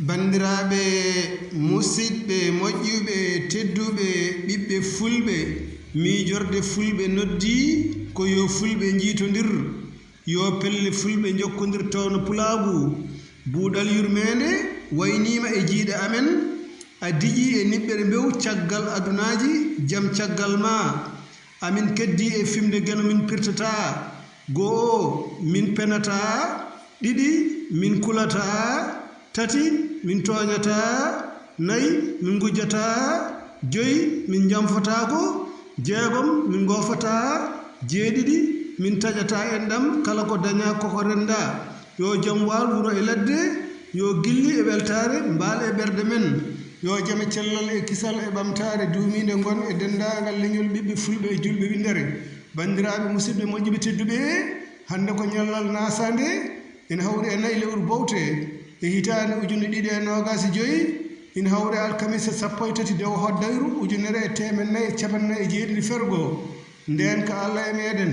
bandiraɓe musidɓe moƴƴuɓe tedduɓe ɓiɓɓe fulɓe miijorde fulɓe noddi ko yo fulɓe jiitodir yo pelle fulɓe jokkodir tawno pulaagu buuɗal yurmede waynima e jiiɗe amen a diƴi e niɓɓere mbew caggal adunaji jam caggal ma amin keddi e fimde geno min pirtata goo min penata ɗiɗi min kulata tati min toñata nayi min gujjata joyi min jamfatako jeegom min gofata jeeɗiɗi min taƴata enɗam kala ko daña koko renda yo jam wal wuro e ladde yo gilli e weltare mbaal e ɓerde men yo jame cellal e kisal e ɓamtare duumide gon e dendagal leñol ɓiɓɓe fulɓe e julɓe windere bandiraɓe musidɓe moƴƴuɓe tedduɓe hande ko ñallal nasade ina hawri e nayi lewru bowte e hitande ujunde ɗiɗi e nogas e joyyi ina hawri alkamisa 13 dewo hoddayru ujunere e temen nayyi e capan nayyi e jeeɗiɗi fergo nden ka Allah e meɗen